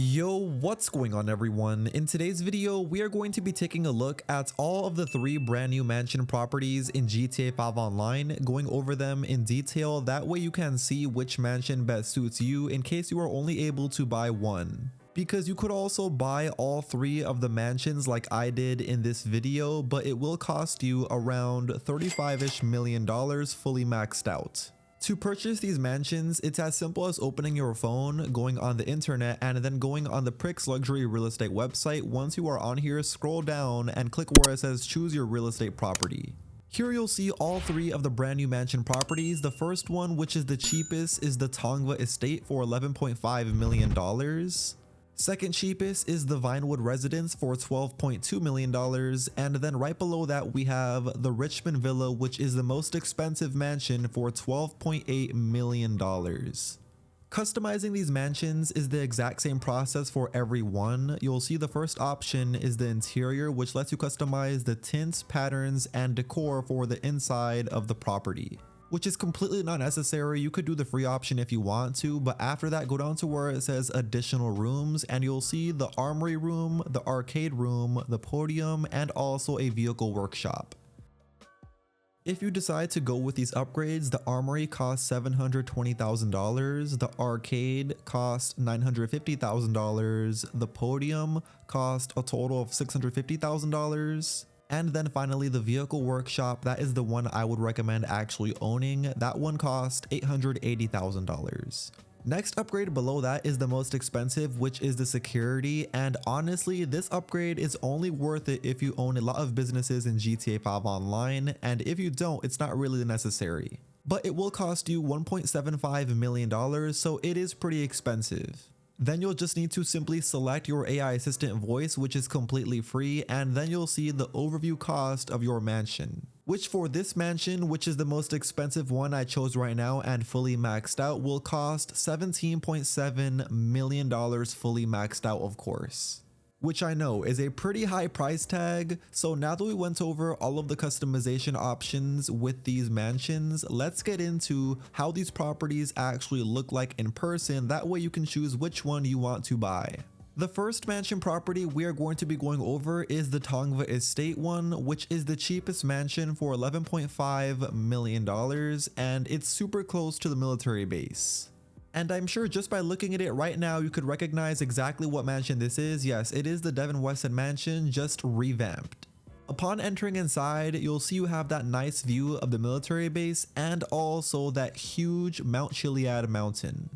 Yo, what's going on everyone? In today's video, we are going to be taking a look at all of the 3 brand new mansion properties in GTA 5 Online, going over them in detail, that way you can see which mansion best suits you in case you are only able to buy one. Because you could also buy all 3 of the mansions like I did in this video, but it will cost you around $35-ish million fully maxed out. To purchase these mansions, it's as simple as opening your phone, going on the internet, and then going on the Prix luxury real estate website. Once you are on here, scroll down and click where it says choose your real estate property. Here you'll see all 3 of the brand new mansion properties. The first one, which is the cheapest, is the Tongva Estate for $11.5 million. Second cheapest is the Vinewood Residence for $12.2 million, and then right below that we have the Richmond Villa, which is the most expensive mansion for $12.8 million. Customizing these mansions is the exact same process for every one. You'll see the first option is the interior, which lets you customize the tints, patterns, and decor for the inside of the property, which is completely not necessary. You could do the free option if you want to, but after that go down to where it says additional rooms and you'll see the armory room, the arcade room, the podium, and also a vehicle workshop. If you decide to go with these upgrades, the armory costs $720,000, the arcade costs $950,000, the podium cost a total of $650,000. And then finally the vehicle workshop, that is the one I would recommend actually owning. That one cost $880,000. Next upgrade below that is the most expensive, which is the security, and honestly this upgrade is only worth it if you own a lot of businesses in GTA 5 Online, and if you don't, it's not really necessary. But it will cost you $1.75 million, so it is pretty expensive. Then you'll just need to simply select your AI assistant voice, which is completely free, and then you'll see the overview cost of your mansion, which for this mansion, which is the most expensive one I chose right now and fully maxed out, will cost $17.7 million fully maxed out, of course. Which I know is a pretty high price tag. So now that we went over all of the customization options with these mansions, let's get into how these properties actually look like in person. That way you can choose which one you want to buy. The first mansion property we are going to be going over is the Tongva Estate one, which is the cheapest mansion for $11.5 million, and it's super close to the military base. And I'm sure just by looking at it right now, you could recognize exactly what mansion this is. Yes, it is the Devin Weston mansion, just revamped. Upon entering inside, you'll see you have that nice view of the military base and also that huge Mount Chiliad mountain.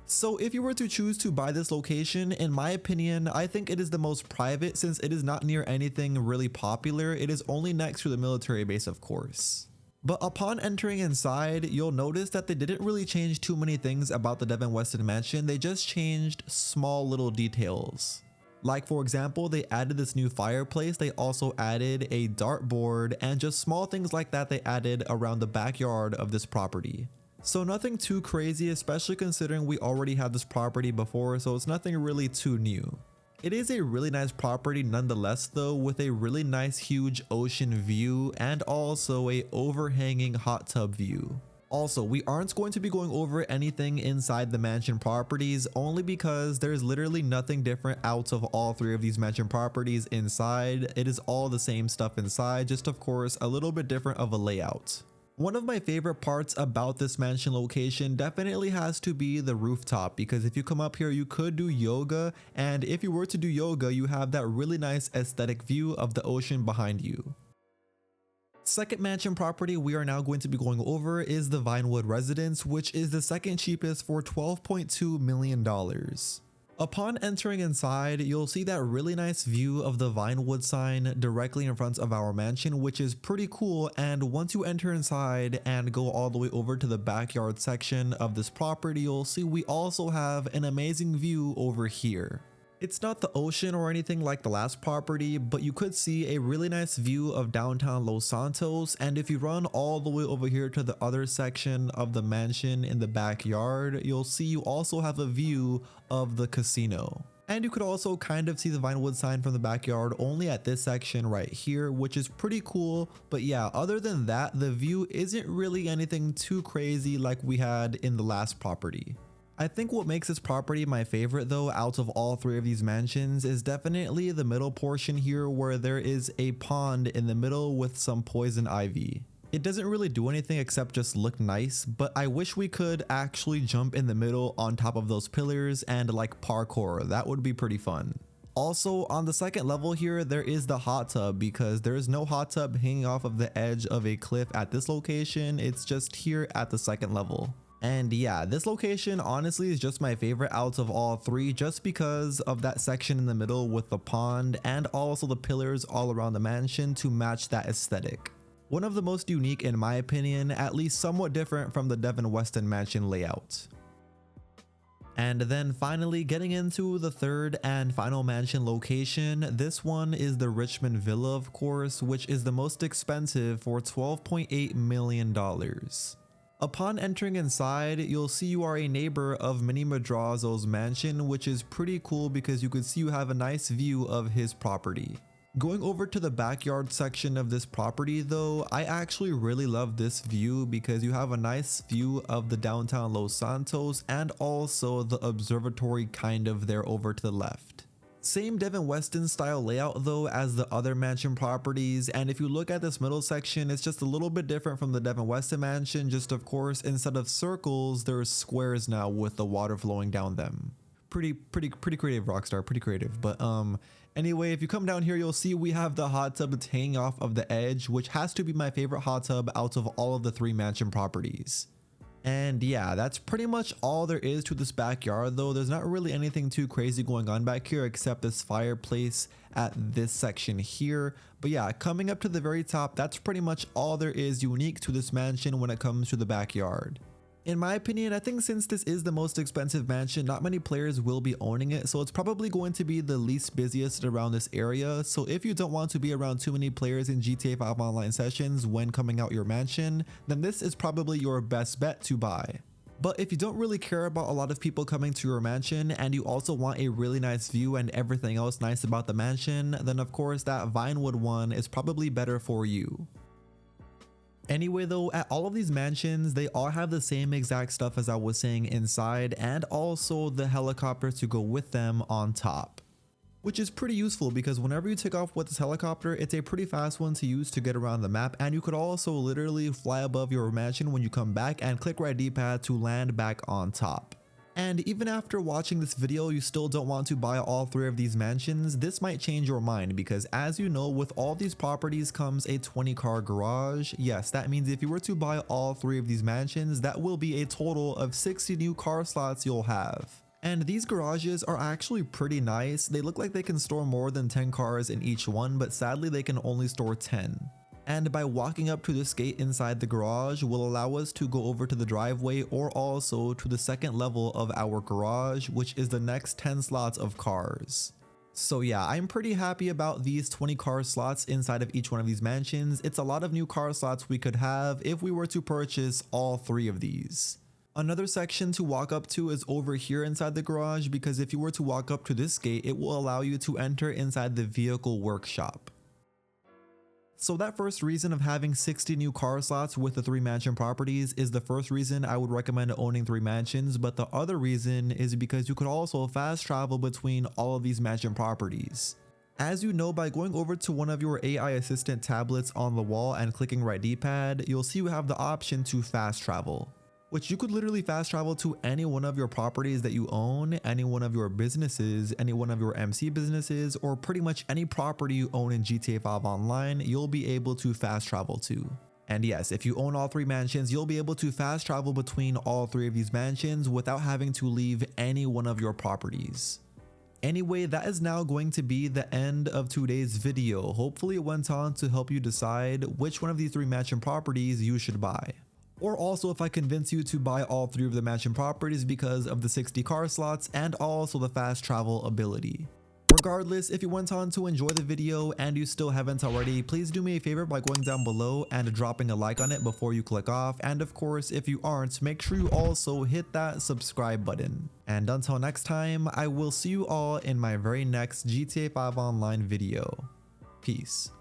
So if you were to choose to buy this location, in my opinion, I think it is the most private since it is not near anything really popular. It is only next to the military base, of course. But upon entering inside, you'll notice that they didn't really change too many things about the Devin Weston mansion. They just changed small little details. Like for example, they added this new fireplace. They also added a dartboard and just small things like that they added around the backyard of this property. So nothing too crazy, especially considering we already had this property before, so it's nothing really too new. It is a really nice property nonetheless though, with a really nice huge ocean view and also a overhanging hot tub view. Also, we aren't going to be going over anything inside the mansion properties only because there's literally nothing different out of all 3 of these mansion properties inside. It is all the same stuff inside, just of course a little bit different of a layout. One of my favorite parts about this mansion location definitely has to be the rooftop, because if you come up here you could do yoga, and if you were to do yoga you have that really nice aesthetic view of the ocean behind you. Second mansion property we are now going to be going over is the Vinewood Residence, which is the second cheapest for $12.2 million. Upon entering inside, you'll see that really nice view of the Vinewood sign directly in front of our mansion, which is pretty cool. And once you enter inside and go all the way over to the backyard section of this property, you'll see we also have an amazing view over here. It's not the ocean or anything like the last property, but you could see a really nice view of downtown Los Santos. And if you run all the way over here to the other section of the mansion in the backyard, you'll see you also have a view of the casino. And you could also kind of see the Vinewood sign from the backyard only at this section right here, which is pretty cool. But yeah, other than that, the view isn't really anything too crazy like we had in the last property. I think what makes this property my favorite though out of all three of these mansions is definitely the middle portion here, where there is a pond in the middle with some poison ivy. It doesn't really do anything except just look nice, but I wish we could actually jump in the middle on top of those pillars and like parkour. That would be pretty fun. Also, on the second level here, there is the hot tub, because there is no hot tub hanging off of the edge of a cliff at this location. It's just here at the second level. And yeah, this location honestly is just my favorite out of all three, just because of that section in the middle with the pond and also the pillars all around the mansion to match that aesthetic. One of the most unique in my opinion, at least somewhat different from the Devon Weston mansion layout. And then finally getting into the third and final mansion location, this one is the Richmond Villa, of course, which is the most expensive for $12.8 million. Upon entering inside, you'll see you are a neighbor of Minnie Madrazo's mansion, which is pretty cool because you could see you have a nice view of his property. Going over to the backyard section of this property though, I actually really love this view because you have a nice view of the downtown Los Santos and also the observatory kind of there over to the left. Same Devon Weston style layout though as the other mansion properties, and if you look at this middle section, it's just a little bit different from the Devon Weston mansion, just of course instead of circles there's squares now with the water flowing down them. Pretty creative, Rockstar, pretty creative. But anyway, if you come down here, you'll see we have the hot tub that's hanging off of the edge, which has to be my favorite hot tub out of all of the three mansion properties. And yeah, that's pretty much all there is to this backyard though. There's not really anything too crazy going on back here except this fireplace at this section here. But yeah, coming up to the very top, that's pretty much all there is unique to this mansion when it comes to the backyard. In my opinion, I think since this is the most expensive mansion, not many players will be owning it, so it's probably going to be the least busiest around this area. So if you don't want to be around too many players in GTA 5 online sessions when coming out your mansion, then this is probably your best bet to buy. But if you don't really care about a lot of people coming to your mansion and you also want a really nice view and everything else nice about the mansion, then of course that Vinewood one is probably better for you. Anyway though, at all of these mansions, they all have the same exact stuff as I was saying inside, and also the helicopter to go with them on top. Which is pretty useful because whenever you take off with this helicopter, it's a pretty fast one to use to get around the map, and you could also literally fly above your mansion when you come back and click right D-pad to land back on top. And even after watching this video, you still don't want to buy all three of these mansions, this might change your mind because as you know, with all these properties comes a 20-car garage. Yes, that means if you were to buy all three of these mansions, that will be a total of 60 new car slots you'll have. And these garages are actually pretty nice. They look like they can store more than 10 cars in each one, but sadly they can only store 10. And by walking up to this gate inside the garage will allow us to go over to the driveway or also to the second level of our garage, which is the next 10 slots of cars. So yeah, I'm pretty happy about these 20 car slots inside of each one of these mansions. It's a lot of new car slots we could have if we were to purchase all three of these. Another section to walk up to is over here inside the garage, because if you were to walk up to this gate, it will allow you to enter inside the vehicle workshop. So that first reason of having 60 new car slots with the three mansion properties is the first reason I would recommend owning three mansions, but the other reason is because you could also fast travel between all of these mansion properties. As you know, by going over to one of your AI assistant tablets on the wall and clicking right D-pad, you'll see you have the option to fast travel, which you could literally fast travel to any one of your properties that you own, any one of your businesses, any one of your MC businesses, or pretty much any property you own in GTA 5 Online, you'll be able to fast travel to. And yes, if you own all three mansions, you'll be able to fast travel between all three of these mansions without having to leave any one of your properties. Anyway, that is now going to be the end of today's video. Hopefully it went on to help you decide which one of these three mansion properties you should buy. Or also if I convince you to buy all three of the mansion properties because of the 60 car slots and also the fast travel ability. Regardless, if you went on to enjoy the video and you still haven't already, please do me a favor by going down below and dropping a like on it before you click off. And of course, if you aren't, make sure you also hit that subscribe button. And until next time, I will see you all in my very next GTA 5 Online video. Peace.